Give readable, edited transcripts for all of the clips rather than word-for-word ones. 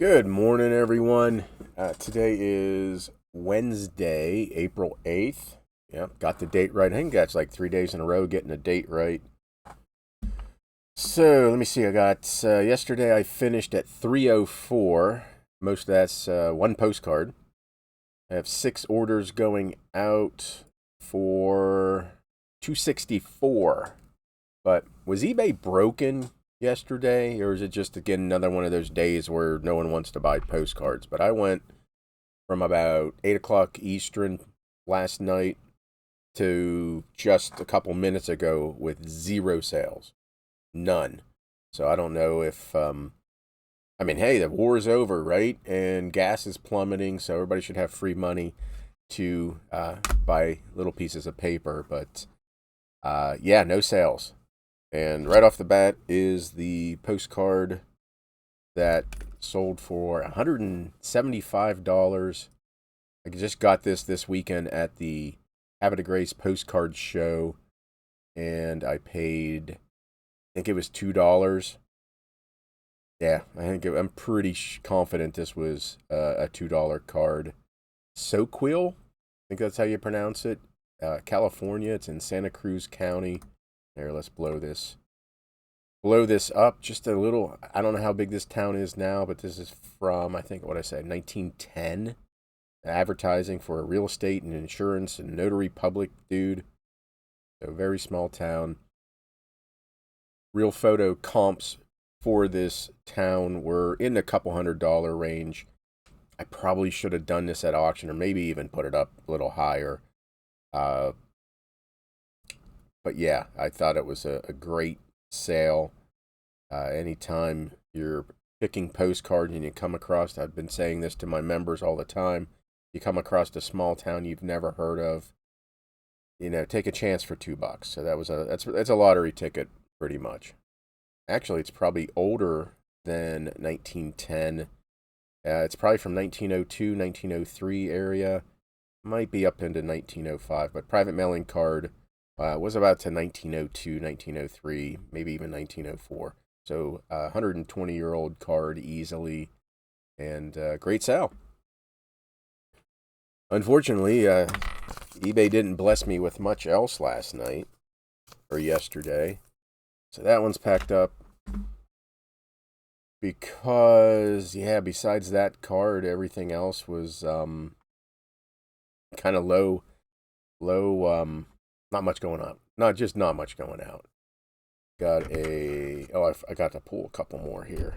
Good morning, everyone. Today is Wednesday, April 8th. Yep, got the date right. I think that's like 3 days in a row getting the date right. So, let me see. I got, yesterday I finished at 3:04. Most of that's one postcard. I have 6 orders going out for 264. But was eBay broken yesterday, or is it just again another one of those days where no one wants to buy postcards? But I went from about 8 o'clock Eastern last night to just a couple minutes ago with 0 sales, none. So I don't know if I mean, hey, the war is over, right? And gas is plummeting, so everybody should have free money to buy little pieces of paper. But yeah, no sales. And right off the bat is the postcard that sold for $175. I just got this weekend at the Havre de Grace postcard show, and I paid, I think it was $2. Yeah, I'm pretty confident this was a $2 card. Soquel, I think that's how you pronounce it. California. It's in Santa Cruz County. There, let's blow this up just a little. I don't know how big this town is now, but this is from, I think, what I said, 1910. Advertising for a real estate and insurance and notary public dude. So very small town. Real photo comps for this town were in the couple $100 range. I probably should have done this at auction, or maybe even put it up a little higher. But yeah, I thought it was a great sale. Anytime you're picking postcards and you come across, I've been saying this to my members all the time, you come across a small town you've never heard of, take a chance for $2. So that's a lottery ticket pretty much. Actually, it's probably older than 1910. It's probably from 1902, 1903 area. Might be up into 1905, but private mailing card was about to 1902, 1903, maybe even 1904. So 120-year-old card easily, and great sale. Unfortunately, eBay didn't bless me with much else last night or yesterday. So that one's packed up because, yeah, besides that card, everything else was kind of low, not much going on. Not much going out. Got I got to pull a couple more here.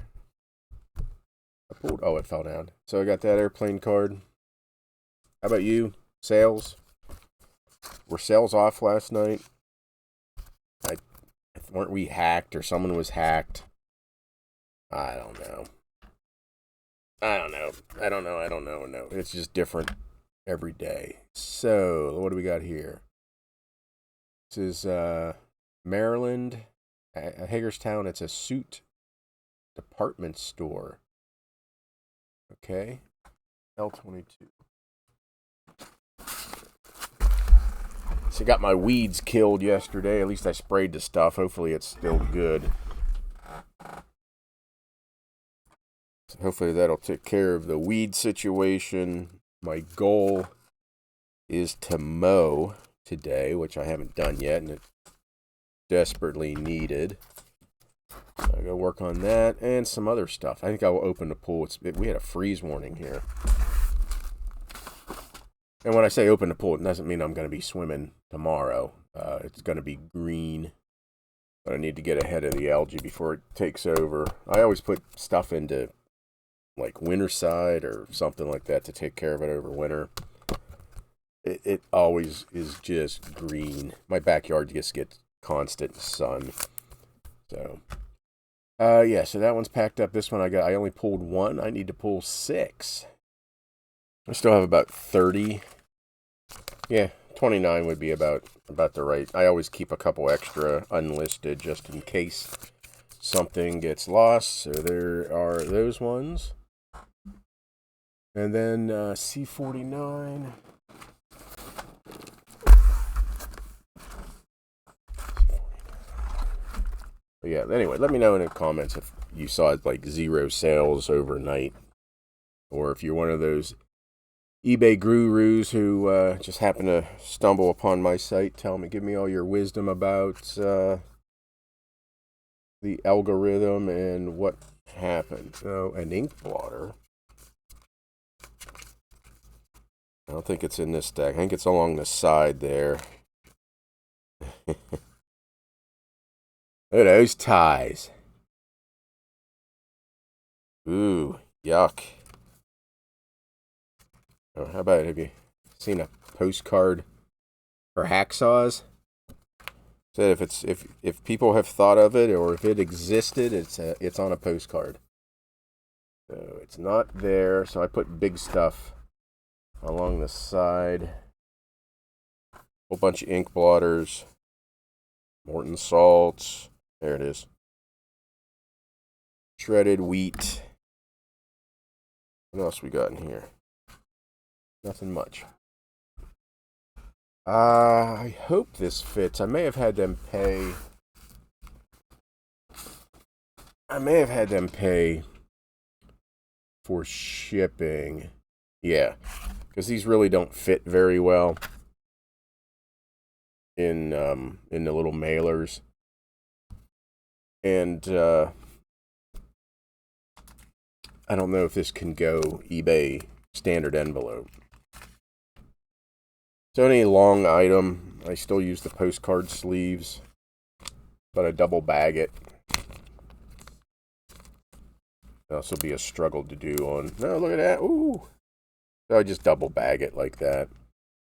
It fell down. So I got that airplane card. How about you? Sales? Were sales off last night? Weren't we hacked, or someone was hacked? I don't know. No. It's just different every day. So, what do we got here? This is Maryland, Hagerstown. It's a suit department store. Okay. L22. So I got my weeds killed yesterday. At least I sprayed the stuff. Hopefully it's still good. So hopefully that'll take care of the weed situation. My goal is to mow today, which I haven't done yet, and it's desperately needed. So I gotta work on that and some other stuff. I think I will open the pool. We had a freeze warning here. And when I say open the pool, it doesn't mean I'm going to be swimming tomorrow. It's going to be green. But I need to get ahead of the algae before it takes over. I always put stuff into, like, Winterside or something like that to take care of it over winter. It always is just green. My backyard just gets constant sun. So, yeah, so that one's packed up. This one I only pulled 1. I need to pull 6. I still have about 30. Yeah, 29 would be about the right. I always keep a couple extra unlisted just in case something gets lost. So there are those ones. And then C49. But yeah, anyway, let me know in the comments if you saw like 0 sales overnight. Or if you're one of those eBay gurus who just happen to stumble upon my site, give me all your wisdom about the algorithm and what happened. So, an ink blotter. I don't think it's in this stack. I think it's along the side there. Look at those ties. Ooh, yuck. Oh, how about, have you seen a postcard for hacksaws? So if people have thought of it, or if it existed, it's on a postcard. So it's not there. So I put big stuff along the side. Whole bunch of ink blotters. Morton salts. There it is. Shredded wheat. What else we got in here? Nothing much. I hope this fits. I may have had them pay for shipping. Yeah, because these really don't fit very well in the little mailers. And I don't know if this can go eBay standard envelope. So any long item, I still use the postcard sleeves, but I double bag it. This will be a struggle to do on. No, look at that. Ooh. So I just double bag it like that.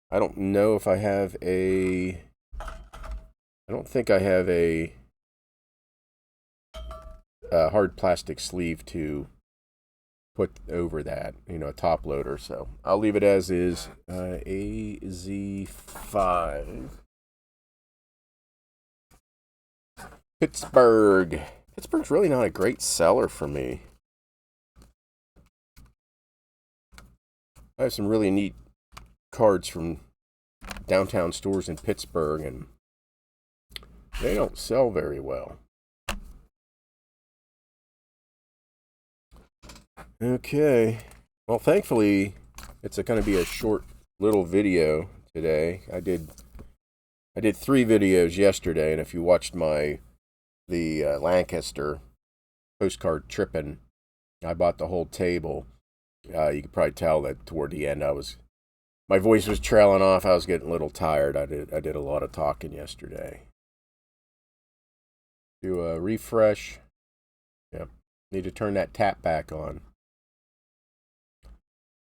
I don't know if I have a. I don't think I have a hard plastic sleeve to put over that, a top loader. So I'll leave it as is. AZ5. Pittsburgh. Pittsburgh's really not a great seller for me. I have some really neat cards from downtown stores in Pittsburgh, and they don't sell very well. Okay. Well, thankfully, it's going to be a short little video today. I did 3 videos yesterday, and if you watched the Lancaster postcard tripping, I bought the whole table. You could probably tell that toward the end my voice was trailing off. I was getting a little tired. I did a lot of talking yesterday. Do a refresh. Yep. Need to turn that tap back on.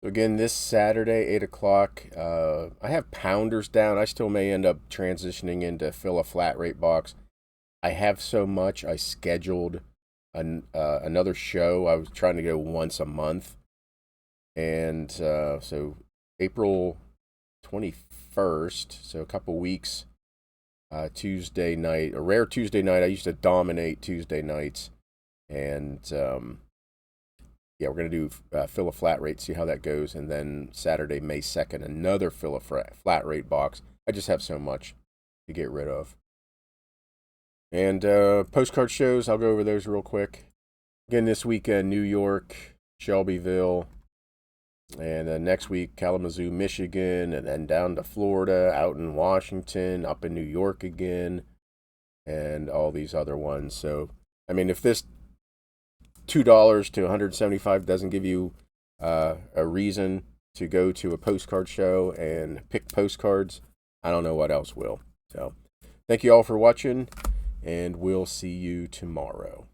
So again, this Saturday, 8 o'clock, I have pounders down. I still may end up transitioning into fill a flat rate box. I have so much. I scheduled another show. I was trying to go once a month. And so April 21st, so a couple weeks, Tuesday night, a rare Tuesday night. I used to dominate Tuesday nights. And yeah, we're going to do fill a flat rate, see how that goes. And then Saturday, May 2nd, another fill a flat rate box. I just have so much to get rid of. And postcard shows, I'll go over those real quick. Again, this weekend, New York, Shelbyville. And next week, Kalamazoo, Michigan, and then down to Florida, out in Washington, up in New York again, and all these other ones. So, I mean, if this $2 to $175 doesn't give you a reason to go to a postcard show and pick postcards, I don't know what else will. So, thank you all for watching, and we'll see you tomorrow.